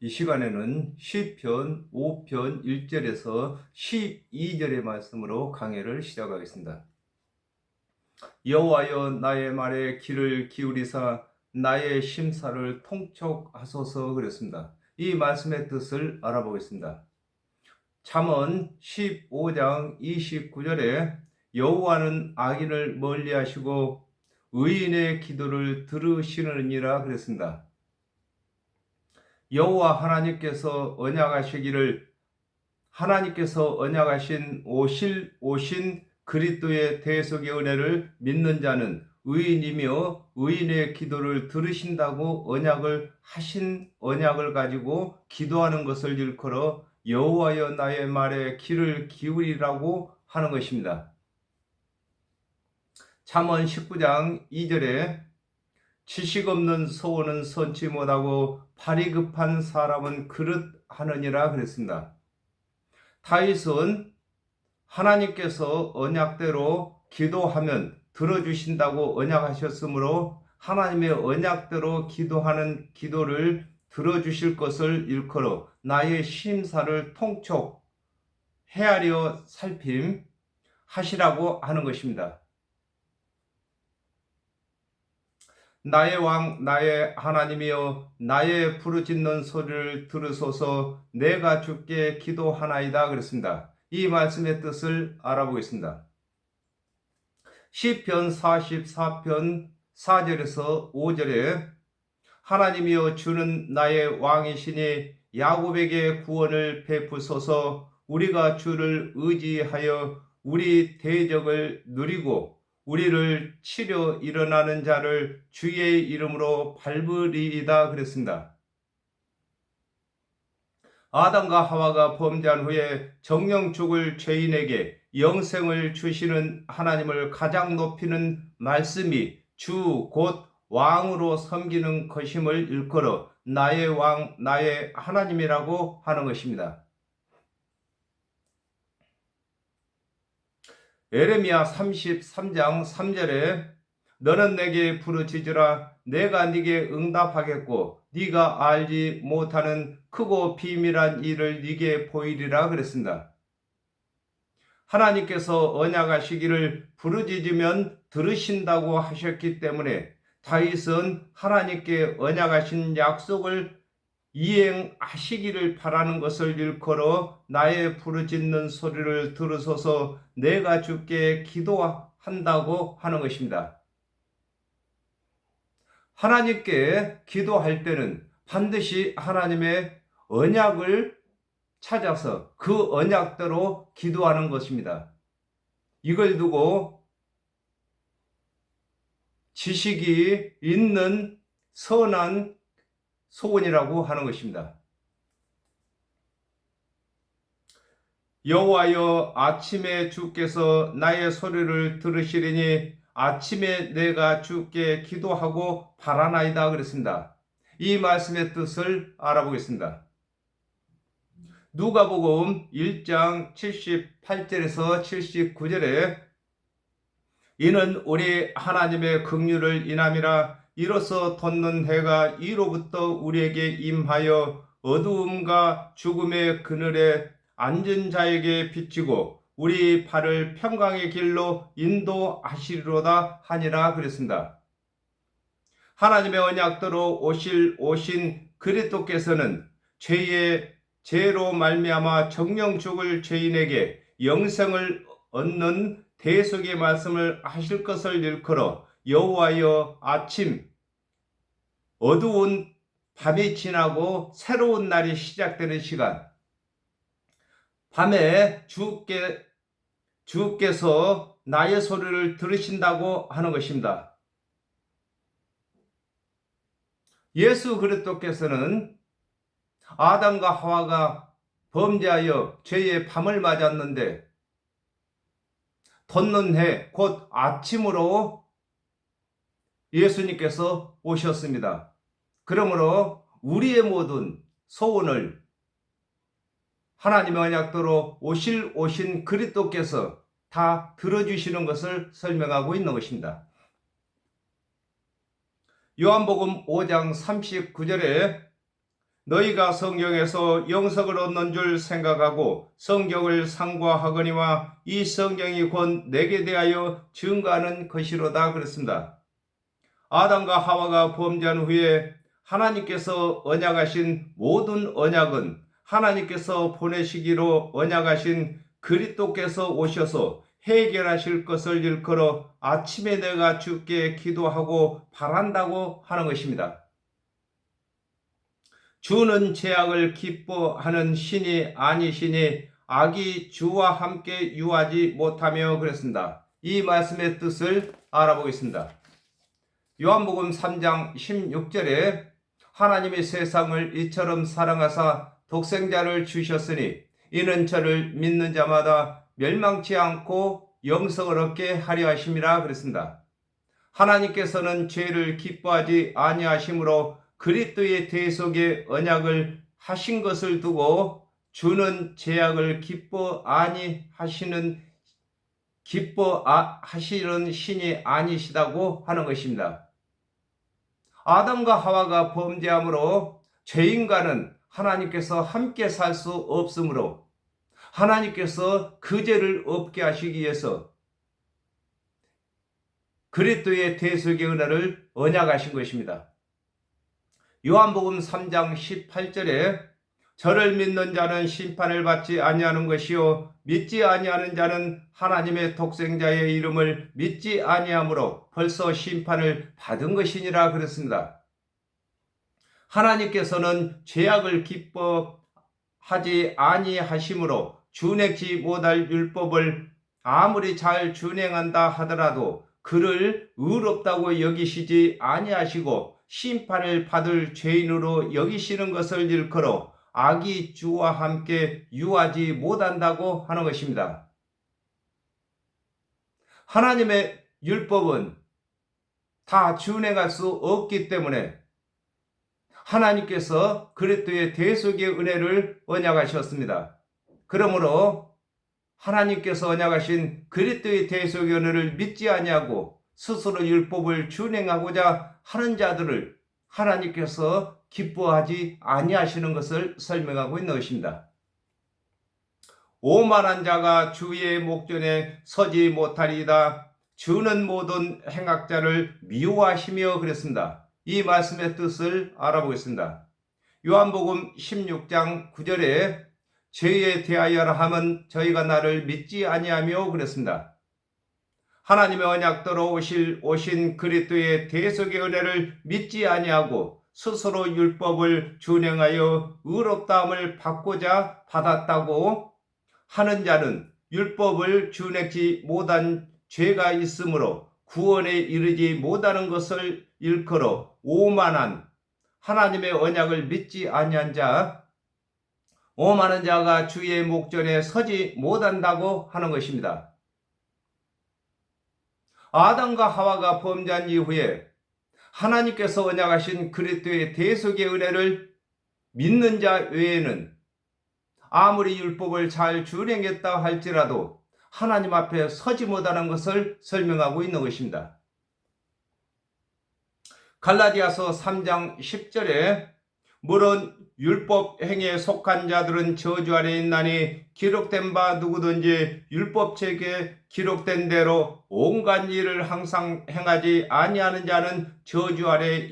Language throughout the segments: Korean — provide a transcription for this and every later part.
이 시간에는 시편 5편 1절에서 12절의 말씀으로 강해를 시작하겠습니다. 여호와여 나의 말에 귀를 기울이사 나의 심사를 통촉하소서 그랬습니다. 이 말씀의 뜻을 알아보겠습니다. 잠언 15장 29절에 여호와는 악인을 멀리하시고 의인의 기도를 들으시느니라 그랬습니다. 여호와 하나님께서 언약하신 오신 그리스도의 대속의 은혜를 믿는 자는 의인이며 의인의 기도를 들으신다고 언약을 가지고 기도하는 것을 일컬어 여호와여 나의 말에 귀를 기울이라고 하는 것입니다. 잠언 19장 2절에 지식 없는 소원은 선치 못하고 발이 급한 사람은 그릇하느니라 그랬습니다. 다윗은 하나님께서 언약대로 기도하면 들어주신다고 언약하셨으므로 하나님의 언약대로 기도하는 기도를 들어주실 것을 일컬어 나의 심사를 통촉 헤아려 살핌 하시라고 하는 것입니다. 나의 왕 나의 하나님이여 나의 부르짖는 소리를 들으소서 내가 주께 기도하나이다 그랬습니다. 이 말씀의 뜻을 알아보겠습니다. 시편 44편 4절에서 5절에 하나님이여 주는 나의 왕이시니 야곱에게 구원을 베푸소서 우리가 주를 의지하여 우리 대적을 누리고 우리를 치려 일어나는 자를 주의 이름으로 밟으리이다 그랬습니다. 아담과 하와가 범죄한 후에 정령 죽을 죄인에게 영생을 주시는 하나님을 가장 높이는 말씀이 주 곧 왕으로 섬기는 것임을 일컬어 나의 왕 나의 하나님이라고 하는 것입니다. 에레미야 33장 3절에 너는 내게 부르짖으라 내가 네게 응답하겠고 네가 알지 못하는 크고 비밀한 일을 네게 보이리라 그랬습니다. 하나님께서 언약하시기를 부르짖으면 들으신다고 하셨기 때문에 다윗은 하나님께 언약하신 약속을 이행하시기를 바라는 것을 일컬어 나의 부르짖는 소리를 들으소서 내가 주께 기도한다고 하는 것입니다. 하나님께 기도할 때는 반드시 하나님의 언약을 찾아서 그 언약대로 기도하는 것입니다. 이걸 두고 지식이 있는 선한 소원이라고 하는 것입니다. 여호와여 아침에 주께서 나의 소리를 들으시리니 아침에 내가 주께 기도하고 바라나이다 그랬습니다. 이 말씀의 뜻을 알아보겠습니다. 누가복음 1장 78절에서 79절에 이는 우리 하나님의 긍휼을 인함이라 이로써 돋는 해가 이로부터 우리에게 임하여 어두움과 죽음의 그늘에 앉은 자에게 비치고 우리 발을 평강의 길로 인도하시리로다 하니라 그랬습니다. 하나님의 언약대로 오신 그리스도께서는 죄로 말미암아 정령 죽을 죄인에게 영생을 얻는 대속의 말씀을 하실 것을 일컬어 여호와여 아침 어두운 밤이 지나고 새로운 날이 시작되는 시간 밤에 주께서 나의 소리를 들으신다고 하는 것입니다. 예수 그리스도께서는 아담과 하와가 범죄하여 죄의 밤을 맞았는데 돋는 해 곧 아침으로 예수님께서 오셨습니다. 그러므로 우리의 모든 소원을 하나님의 언약대로 오신 그리스도께서 다 들어주시는 것을 설명하고 있는 것입니다. 요한복음 5장 39절에 너희가 성경에서 영생을 얻는 줄 생각하고 성경을 상고하거니와 이 성경이 곧 내게 대하여 증거하는 것이로다 그랬습니다. 아담과 하와가 범죄한 후에 하나님께서 언약하신 모든 언약은 하나님께서 보내시기로 언약하신 그리스도께서 오셔서 해결하실 것을 일컬어 아침에 내가 주께 기도하고 바란다고 하는 것입니다. 주는 죄악을 기뻐하는 신이 아니시니 악이 주와 함께 유하지 못하며 그랬습니다. 이 말씀의 뜻을 알아보겠습니다. 요한복음 3장 16절에 하나님이 세상을 이처럼 사랑하사 독생자를 주셨으니 이는 저를 믿는 자마다 멸망치 않고 영생을 얻게 하려 하심이라 그랬습니다. 하나님께서는 죄를 기뻐하지 아니하심으로 그리스도의 대속의 언약을 하신 것을 두고 주는 죄악을 기뻐하시는 신이 아니시다고 하는 것입니다. 아담과 하와가 범죄함으로 죄인과는 하나님께서 함께 살 수 없으므로 하나님께서 그 죄를 없게 하시기 위해서 그리스도의 대속의 은혜를 언약하신 것입니다. 요한복음 3장 18절에 저를 믿는 자는 심판을 받지 아니하는 것이요 믿지 아니하는 자는 하나님의 독생자의 이름을 믿지 아니하므로 벌써 심판을 받은 것이니라 그랬습니다. 하나님께서는 죄악을 기뻐하지 아니하심으로 준행치 못할 율법을 아무리 잘 준행한다 하더라도 그를 의롭다고 여기시지 아니하시고 심판을 받을 죄인으로 여기시는 것을 일컬어 악이 주와 함께 유하지 못한다고 하는 것입니다. 하나님의 율법은 다 준행할 수 없기 때문에 하나님께서 그리스도의 대속의 은혜를 언약하셨습니다. 그러므로 하나님께서 언약하신 그리스도의 대속의 은혜를 믿지 아니하고 스스로 율법을 준행하고자 하는 자들을 하나님께서 기뻐하지 아니하시는 것을 설명하고 있는 것입니다. 오만한 자가 주의 목전에 서지 못하리이다. 주는 모든 행악자를 미워하시며 그랬습니다. 이 말씀의 뜻을 알아보겠습니다. 요한복음 16장 9절에 죄에 대하여라 함은 저희가 나를 믿지 아니하며 그랬습니다. 하나님의 언약대로 오신 그리스도의 대속의 은혜를 믿지 아니하고 스스로 율법을 준행하여 의롭다함을 받고자 받았다고 하는 자는 율법을 준행치 못한 죄가 있으므로 구원에 이르지 못하는 것을 일컬어 오만한 하나님의 언약을 믿지 아니한 자, 오만한 자가 주의 목전에 서지 못한다고 하는 것입니다. 아담과 하와가 범죄한 이후에 하나님께서 언약하신 그리스도의 대속의 은혜를 믿는 자 외에는 아무리 율법을 잘 준행했다 할지라도 하나님 앞에 서지 못하는 것을 설명하고 있는 것입니다. 갈라디아서 3장 10절에 물론 율법 행위에 속한 자들은 저주 아래 있나니 기록된 바 누구든지 율법책에 기록된 대로 온갖 일을 항상 행하지 아니하는 자는 저주 아래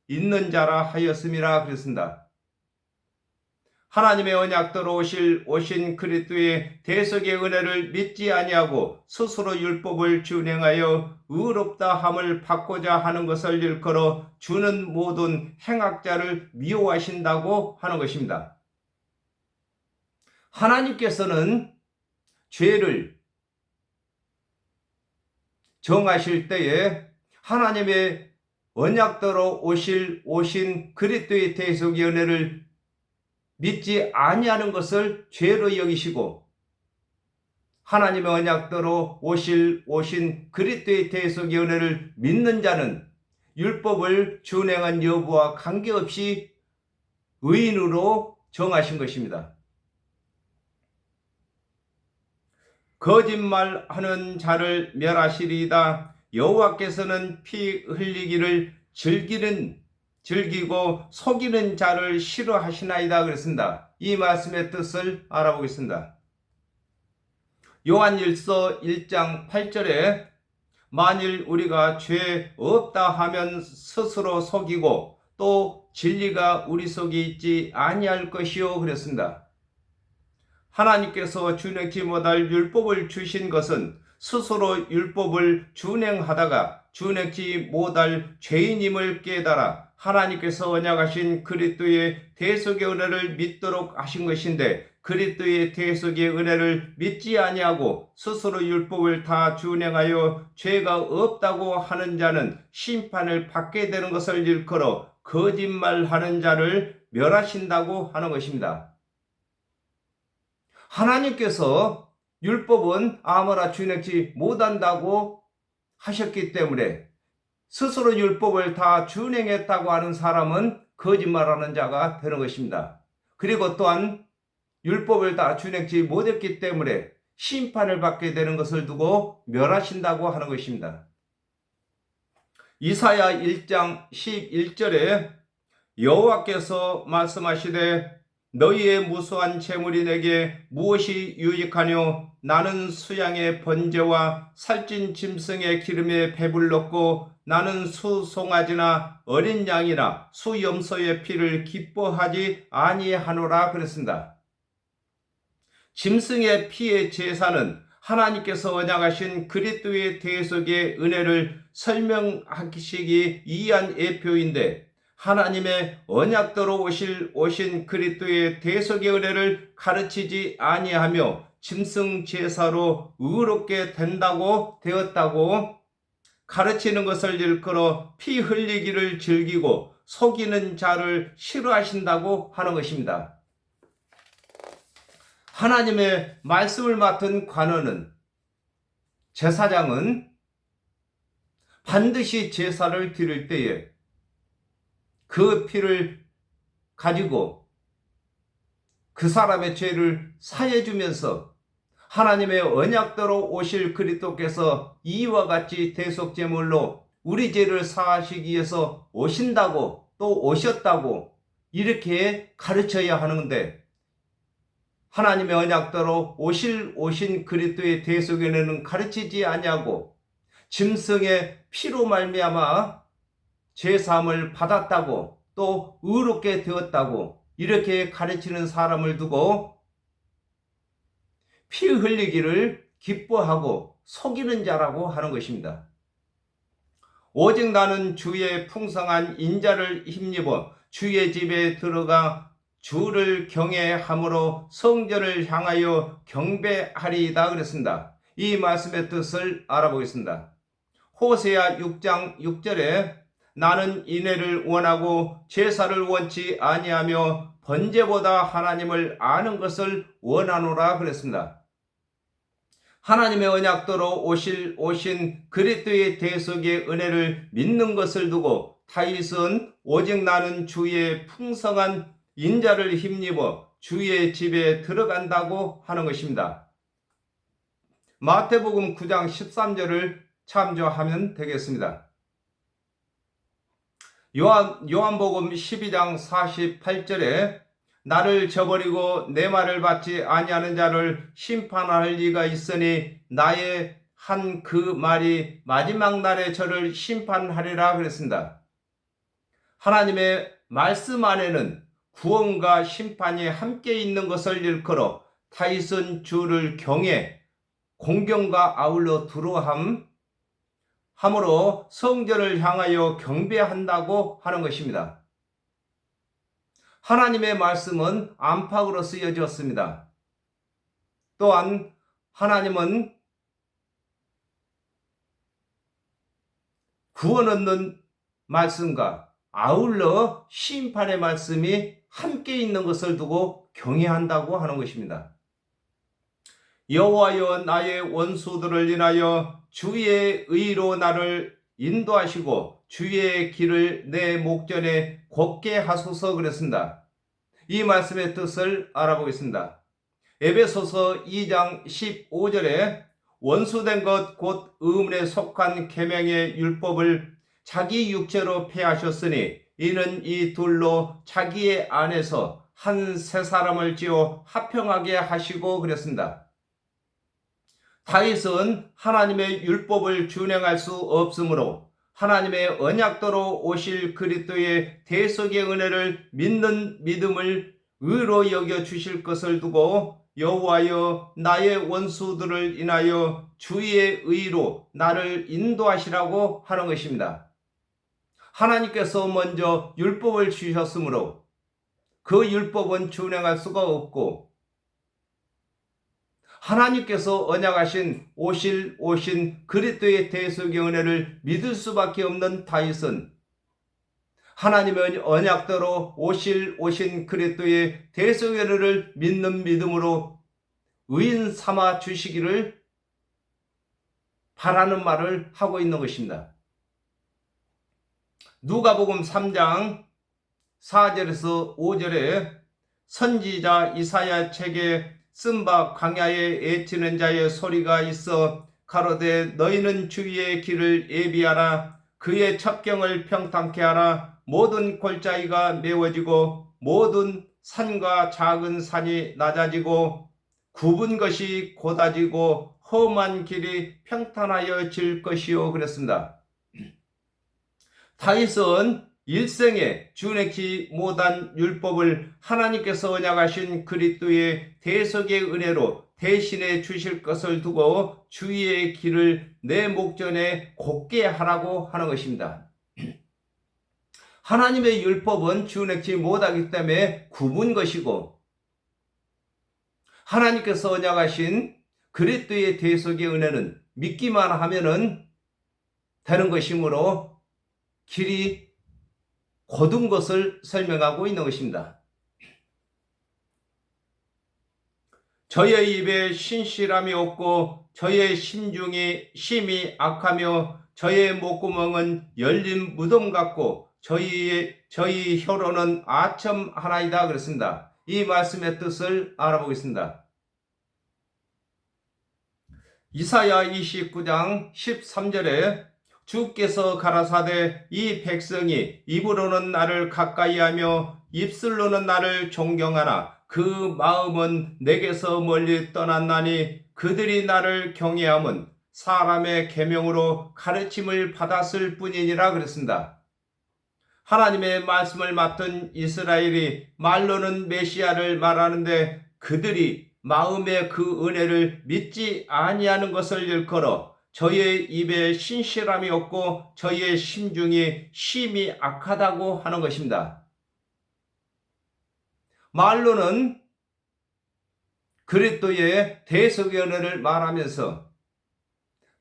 있는 자라 하였음이라 그랬습니다. 하나님의 언약대로 오신 그리스도의 대속의 은혜를 믿지 아니하고 스스로 율법을 준행하여 의롭다 함을 받고자 하는 것을 일컬어 주는 모든 행악자를 미워하신다고 하는 것입니다. 하나님께서는 죄를 정하실 때에 하나님의 언약대로 오신 그리스도의 대속의 은혜를 믿지 아니하는 것을 죄로 여기시고 하나님의 언약대로 오신 그리스도의 대속의 은혜를 믿는 자는 율법을 준행한 여부와 관계없이 의인으로 정하신 것입니다. 거짓말하는 자를 멸하시리이다. 여호와께서는 피 흘리기를 즐기고 속이는 자를 싫어하시나이다 그랬습니다. 이 말씀의 뜻을 알아보겠습니다. 요한일서 1장 8절에 만일 우리가 죄 없다 하면 스스로 속이고 또 진리가 우리 속에 있지 아니할 것이요 그랬습니다. 하나님께서 준행치 못할 율법을 주신 것은 스스로 율법을 준행하다가 준행치 못할 죄인임을 깨달아 하나님께서 언약하신 그리스도의 대속의 은혜를 믿도록 하신 것인데, 그리스도의 대속의 은혜를 믿지 아니하고 스스로 율법을 다 준행하여 죄가 없다고 하는 자는 심판을 받게 되는 것을 일컬어 거짓말하는 자를 멸하신다고 하는 것입니다. 하나님께서 율법은 아무나 준행치 못한다고 하셨기 때문에 스스로 율법을 다 준행했다고 하는 사람은 거짓말하는 자가 되는 것입니다. 그리고 또한 율법을 다 준행치 못했기 때문에 심판을 받게 되는 것을 두고 멸하신다고 하는 것입니다. 이사야 1장 11절에 여호와께서 말씀하시되 너희의 무수한 재물이 내게 무엇이 유익하뇨? 나는 수양의 번제와 살찐 짐승의 기름에 배불렀고 나는 수송아지나 어린 양이나 수염소의 피를 기뻐하지 아니하노라 그랬습니다. 짐승의 피의 제사는 하나님께서 언약하신 그리스도의 대속의 은혜를 설명하시기 위한 예표인데, 하나님의 언약대로 오신 그리스도의 대속의 은혜를 가르치지 아니하며 짐승 제사로 의롭게 된다고 되었다고 가르치는 것을 일컬어 피 흘리기를 즐기고 속이는 자를 싫어하신다고 하는 것입니다. 하나님의 말씀을 맡은 관원은, 제사장은 반드시 제사를 드릴 때에 그 피를 가지고 그 사람의 죄를 사해 주면서 하나님의 언약대로 오실 그리스도께서 이와 같이 대속제물로 우리 죄를 사하시기 위해서 오신다고, 또 오셨다고 이렇게 가르쳐야 하는데, 하나님의 언약대로 오신 그리스도의 대속의 은혜는 가르치지 아니하고 짐승의 피로 말미암아 죄사함을 받았다고, 또 의롭게 되었다고 이렇게 가르치는 사람을 두고 피 흘리기를 기뻐하고 속이는 자라고 하는 것입니다. 오직 나는 주의 풍성한 인자를 힘입어 주의 집에 들어가 주를 경외함으로 성전을 향하여 경배하리이다 그랬습니다. 이 말씀의 뜻을 알아보겠습니다. 호세아 6장 6절에 나는 인애를 원하고 제사를 원치 아니하며 번제보다 하나님을 아는 것을 원하노라 그랬습니다. 하나님의 언약대로 오신 그리스도의 대속의 은혜를 믿는 것을 두고 다윗은 오직 나는 주의 풍성한 인자를 힘입어 주의 집에 들어간다고 하는 것입니다. 마태복음 9장 13절을 참조하면 되겠습니다. 요한복음 12장 48절에 나를 저버리고 내 말을 받지 아니하는 자를 심판할 리가 있으니 나의 한 그 말이 마지막 날에 저를 심판하리라 그랬습니다. 하나님의 말씀 안에는 구원과 심판이 함께 있는 것을 일컬어 다윗은 주를 경외, 공경과 아울러 두려워함으로 성전을 향하여 경배한다고 하는 것입니다. 하나님의 말씀은 안팎으로 쓰여졌습니다. 또한 하나님은 구원 얻는 말씀과 아울러 심판의 말씀이 함께 있는 것을 두고 경외한다고 하는 것입니다. 여호와여 나의 원수들을 인하여 주의 의로 나를 인도하시고 주의 길을 내 목전에 곱게 하소서 그랬습니다. 이 말씀의 뜻을 알아보겠습니다. 에베소서 2장 15절에 원수된 것 곧 의문에 속한 계명의 율법을 자기 육체로 폐하셨으니 이는 이 둘로 자기의 안에서 한 새 사람을 지어 화평하게 하시고 그랬습니다. 다윗은 하나님의 율법을 준행할 수 없으므로 하나님의 언약대로 오실 그리스도의 대속의 은혜를 믿는 믿음을 의로 여겨 주실 것을 두고 여호와여 나의 원수들을 인하여 주의 의로 나를 인도하시라고 하는 것입니다. 하나님께서 먼저 율법을 주셨으므로 그 율법은 준행할 수가 없고 하나님께서 언약하신 오신 그리스도의 대속의 은혜를 믿을 수밖에 없는 다윗은 하나님의 언약대로 오신 그리스도의 대속의 은혜를 믿는 믿음으로 의인 삼아 주시기를 바라는 말을 하고 있는 것입니다. 누가복음 3장 4절에서 5절에 선지자 이사야 책에 쓴 바 광야에 애치는 자의 소리가 있어 가로되 너희는 주의 길을 예비하라. 그의 첩경을 평탄케 하라. 모든 골짜기가 메워지고 모든 산과 작은 산이 낮아지고 굽은 것이 곧아지고 험한 길이 평탄하여질 것이요 그랬습니다. 다윗은 일생에 준행치 못한 율법을 하나님께서 언약하신 그리스도의 대속의 은혜로 대신해 주실 것을 두고 주의 길을 내 목전에 곧게 하라고 하는 것입니다. 하나님의 율법은 준행치 못하기 때문에 굽은 것이고 하나님께서 언약하신 그리스도의 대속의 은혜는 믿기만 하면은 되는 것이므로 길이 곧은 것을 설명하고 있는 것입니다. 저의 입에 신실함이 없고 저의 심중이 심히 악하며 저의 목구멍은 열린 무덤 같고 저희 혀로는 아첨하나이다 그랬습니다. 이 말씀의 뜻을 알아보겠습니다. 이사야 29장 13절에 주께서 가라사대 이 백성이 입으로는 나를 가까이하며 입술로는 나를 존경하나 그 마음은 내게서 멀리 떠났나니 그들이 나를 경외함은 사람의 계명으로 가르침을 받았을 뿐이니라 그랬습니다. 하나님의 말씀을 맡은 이스라엘이 말로는 메시아를 말하는데 그들이 마음의 그 은혜를 믿지 아니하는 것을 일컬어 저의 입에 신실함이 없고 저의 심중이 심히 악하다고 하는 것입니다. 말로는 그리스도의 대속의 은혜를 말하면서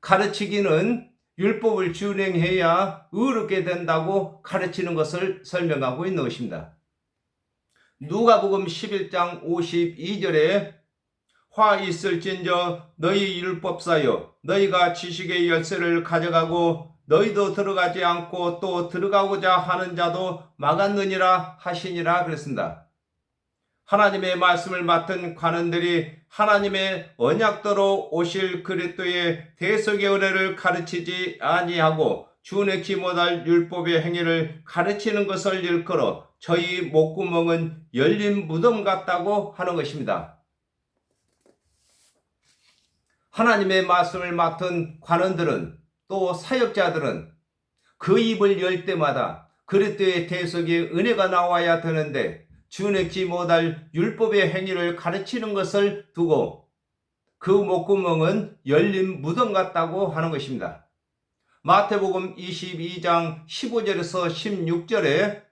가르치기는 율법을 준행해야 의롭게 된다고 가르치는 것을 설명하고 있는 것입니다. 누가복음 11장 52절에 화 있을진저 너희 율법사여 너희가 지식의 열쇠를 가져가고 너희도 들어가지 않고 또 들어가고자 하는 자도 막았느니라 하시니라 그랬습니다. 하나님의 말씀을 맡은 관원들이 하나님의 언약대로 오실 그리스도의 대속의 은혜를 가르치지 아니하고 준행치 못할 율법의 행위를 가르치는 것을 일컬어 저희 목구멍은 열린 무덤 같다고 하는 것입니다. 하나님의 말씀을 맡은 관원들은 또 사역자들은 그 입을 열 때마다 그리스도의 대속의 은혜가 나와야 되는데 준행치 못할 율법의 행위를 가르치는 것을 두고 그 목구멍은 열린 무덤 같다고 하는 것입니다. 마태복음 22장 15절에서 16절에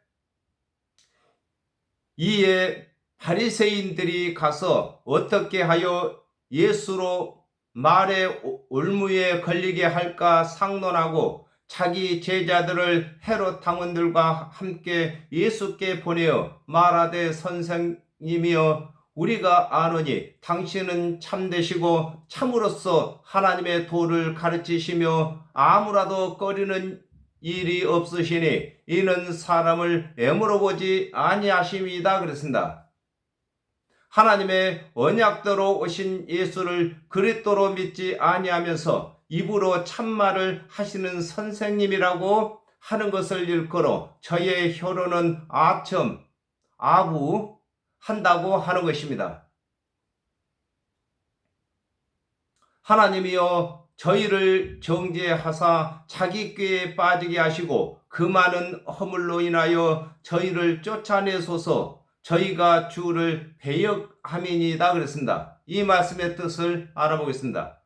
이에 바리새인들이 가서 어떻게 하여 예수로 말의 올무에 걸리게 할까 상논하고 자기 제자들을 헤롯 당원들과 함께 예수께 보내어 말하되 선생님이여 우리가 아노니 당신은 참되시고 참으로써 하나님의 도를 가르치시며 아무라도 꺼리는 일이 없으시니 이는 사람을 애물어 보지 아니하심이다 그랬습니다. 하나님의 언약대로 오신 예수를 그리스도로 믿지 아니하면서 입으로 참말을 하시는 선생님이라고 하는 것을 일컬어 저의 혀로는 아첨, 아부 한다고 하는 것입니다. 하나님이여 저희를 정죄하사 자기 꾀에 빠지게 하시고 그 많은 허물로 인하여 저희를 쫓아내소서. 저희가 주를 배역함이니이다 그랬습니다. 이 말씀의 뜻을 알아보겠습니다.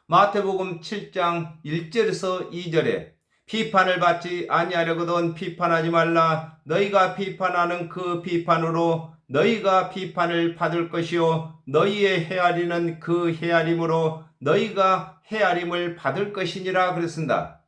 마태복음 7장 1절에서 2절에 비판을 받지 아니하려거든 비판하지 말라. 너희가 비판하는 그 비판으로 너희가 비판을 받을 것이요 너희의 헤아리는 그 헤아림으로 너희가 헤아림을 받을 것이니라 그랬습니다.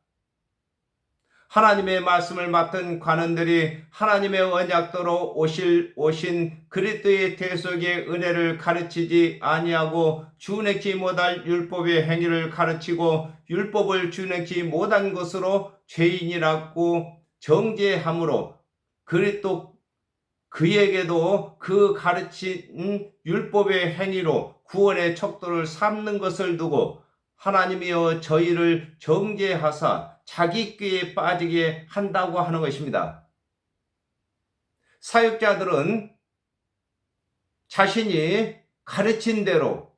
하나님의 말씀을 맡은 관원들이 하나님의 언약대로 오신 그리스도의 대속의 은혜를 가르치지 아니하고 준행치 못할 율법의 행위를 가르치고 율법을 준행치 못한 것으로 죄인이라고 정죄함으로 그리스도 그에게도 그 가르친 율법의 행위로 구원의 척도를 삼는 것을 두고 하나님이여 저희를 정죄하사 자기 꾀에 빠지게 한다고 하는 것입니다. 사역자들은 자신이 가르친 대로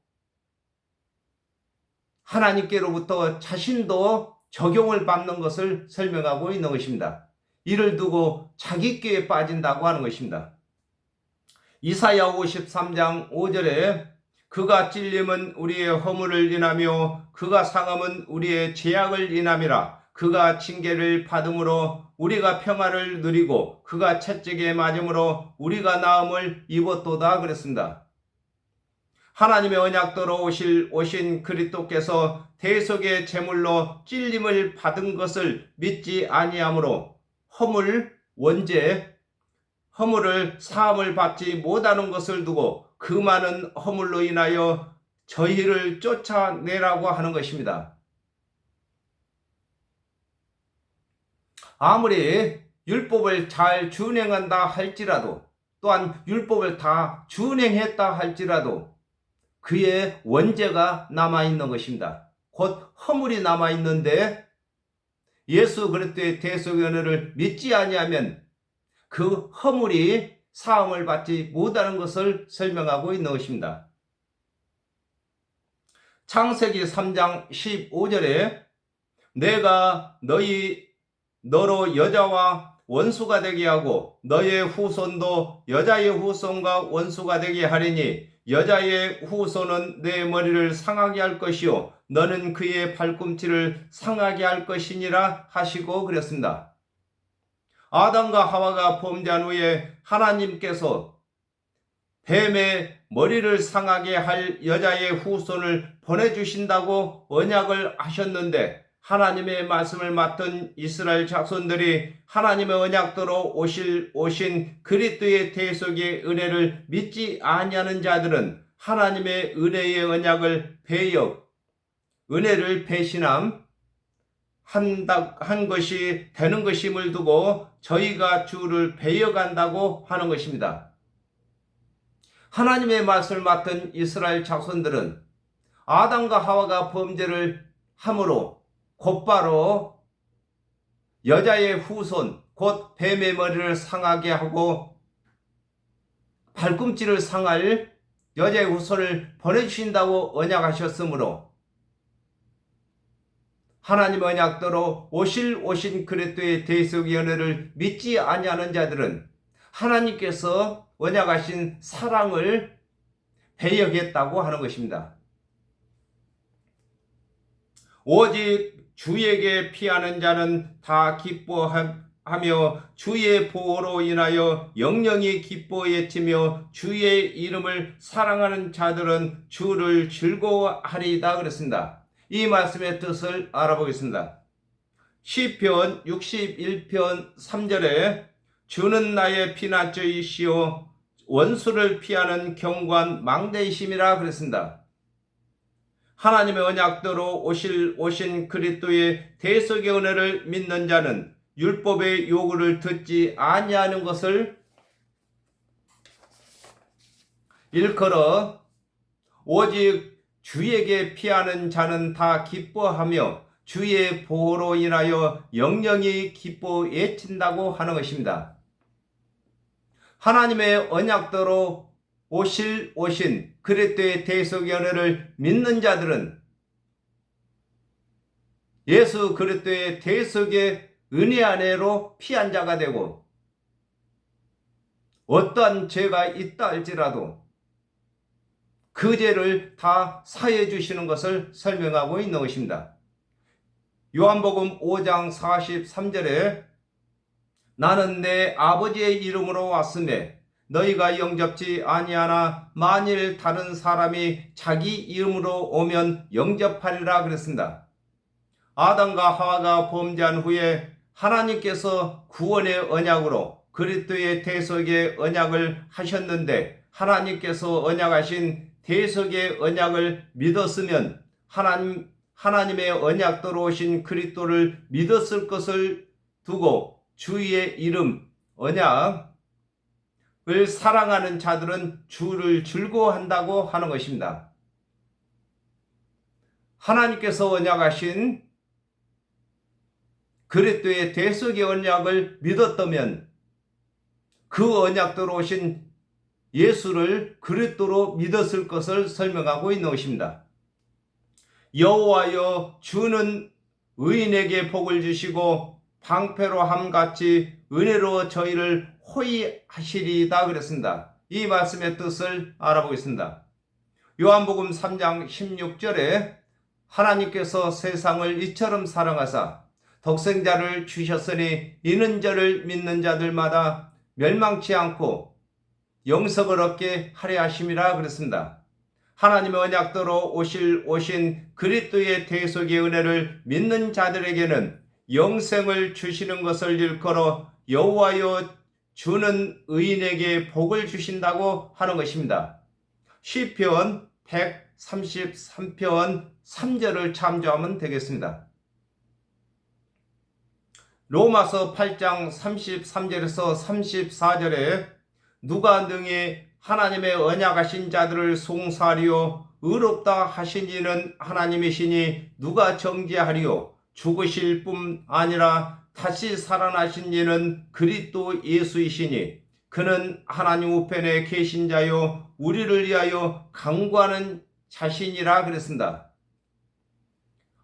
하나님께로부터 자신도 적용을 받는 것을 설명하고 있는 것입니다. 이를 두고 자기 꾀에 빠진다고 하는 것입니다. 이사야 53장 5절에 그가 찔림은 우리의 허물을 인하며 그가 상함은 우리의 죄악을 인함이라. 그가 징계를 받음으로 우리가 평화를 누리고 그가 채찍에 맞음으로 우리가 나음을 입었도다 그랬습니다. 하나님의 언약대로 오신 그리스도께서 대속의 제물로 찔림을 받은 것을 믿지 아니하므로 허물을 사함을 받지 못하는 것을 두고 그 많은 허물로 인하여 저희를 쫓아내라고 하는 것입니다. 아무리 율법을 잘 준행한다 할지라도 또한 율법을 다 준행했다 할지라도 그의 원죄가 남아있는 것입니다. 곧 허물이 남아있는데 예수 그리스도의 대속의 은혜를 믿지 아니하면 그 허물이 사함을 받지 못하는 것을 설명하고 있는 것입니다. 창세기 3장 15절에 내가 너로 여자와 원수가 되게 하고 너의 후손도 여자의 후손과 원수가 되게 하리니 여자의 후손은 내 머리를 상하게 할 것이요 너는 그의 발꿈치를 상하게 할 것이니라 하시고 그랬습니다. 아담과 하와가 범죄한 후에 하나님께서 뱀의 머리를 상하게 할 여자의 후손을 보내주신다고 언약을 하셨는데 하나님의 말씀을 맡은 이스라엘 자손들이 하나님의 언약대로 오신 그리스도의 대속의 은혜를 믿지 아니하는 자들은 하나님의 은혜의 언약을 은혜를 배신한 것이 되는 것임을 두고 저희가 주를 배역한다고 하는 것입니다. 하나님의 말씀을 맡은 이스라엘 자손들은 아담과 하와가 범죄를 함으로 곧바로 여자의 후손 곧 뱀의 머리를 상하게 하고 발꿈치를 상할 여자의 후손을 보내주신다고 언약하셨으므로 하나님 언약대로 오신 그리스도의 대속의 은혜를 믿지 아니하는 자들은 하나님께서 언약하신 사랑을 배역했다고 하는 것입니다. 오직 주에게 피하는 자는 다 기뻐하며 주의 보호로 인하여 영영이 기뻐 외치며 주의 이름을 사랑하는 자들은 주를 즐거워하리이다 그랬습니다. 이 말씀의 뜻을 알아보겠습니다. 시편 61편 3절에 주는 나의 피난처이시오 원수를 피하는 경관 망대이심이라 그랬습니다. 하나님의 언약대로 오신 그리스도의 대속의 은혜를 믿는 자는 율법의 요구를 듣지 아니하는 것을 일컬어 오직 주에게 피하는 자는 다 기뻐하며 주의 보호로 인하여 영영이 기뻐 외친다고 하는 것입니다. 하나님의 언약대로 오신 그리스도의 대속의 은혜를 믿는 자들은 예수 그리스도의 대속의 은혜 안에로 피한 자가 되고 어떠한 죄가 있다 할지라도 그 죄를 다 사해 주시는 것을 설명하고 있는 것입니다. 요한복음 5장 43절에 나는 내 아버지의 이름으로 왔으매 너희가 영접지 아니하나 만일 다른 사람이 자기 이름으로 오면 영접하리라 그랬습니다. 아담과 하와가 범죄한 후에 하나님께서 구원의 언약으로 그리스도의 대속의 언약을 하셨는데 하나님께서 언약하신 대속의 언약을 믿었으면 하나님의 언약대로 오신 그리스도를 믿었을 것을 두고 주의 이름 언약을 사랑하는 자들은 주를 즐거워한다고 하는 것입니다. 하나님께서 언약하신 그리스도의 대속의 언약을 믿었다면 그 언약대로 오신 예수를 그리스도로 믿었을 것을 설명하고 있는 것입니다. 여호와여 주는 의인에게 복을 주시고 방패로 함같이 은혜로 저희를 호위하시리이다 그랬습니다. 이 말씀의 뜻을 알아보겠습니다. 요한복음 3장 16절에 하나님께서 세상을 이처럼 사랑하사 독생자를 주셨으니 이는 저를 믿는 자들마다 멸망치 않고 영생을 얻게 하려 하심이라 그랬습니다. 하나님의 언약대로 오신 그리스도의 대속의 은혜를 믿는 자들에게는 영생을 주시는 것을 일컬어 여호와여 주는 의인에게 복을 주신다고 하는 것입니다. 시편 133편 3절을 참조하면 되겠습니다. 로마서 8장 33절에서 34절에 누가 능히 하나님의 언약하신 자들을 송사하리요 의롭다 하신 이는 하나님이시니 누가 정죄하리요 죽으실 뿐 아니라 다시 살아나신 이는 그리스도 예수이시니 그는 하나님 우편에 계신 자요 우리를 위하여 강구하는 자신이라 그랬습니다.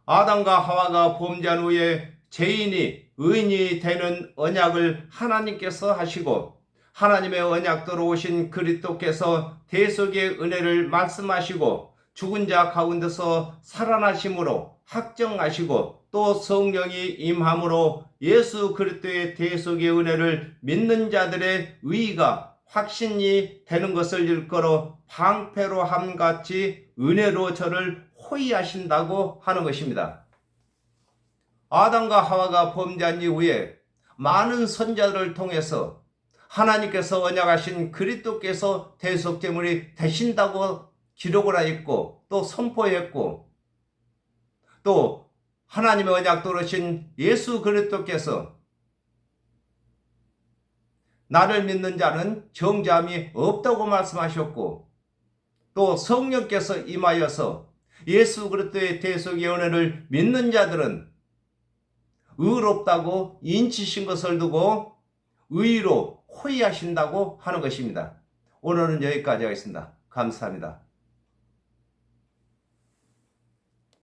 아담과 하와가 범죄한 후에 죄인이 의인이 되는 언약을 하나님께서 하시고 하나님의 언약대로 오신 그리스도께서 대속의 은혜를 말씀하시고 죽은 자 가운데서 살아나심으로 확정하시고 또 성령이 임함으로 예수 그리스도의 대속의 은혜를 믿는 자들의 의의가 확신이 되는 것을 일컬어 방패로 함같이 은혜로 저를 호위하신다고 하는 것입니다. 아담과 하와가 범죄한 이후에 많은 선자들을 통해서 하나님께서 언약하신 그리스도께서 대속제물이 되신다고 기록을 하였고 또 선포했고 또 하나님의 언약대로 오신 예수 그리스도께서 나를 믿는 자는 정죄함이 없다고 말씀하셨고 또 성령께서 임하여서 예수 그리스도의 대속의 은혜를 믿는 자들은 의롭다고 인치신 것을 두고 의로 호위하신다고 하는 것입니다. 오늘은 여기까지 하겠습니다. 감사합니다.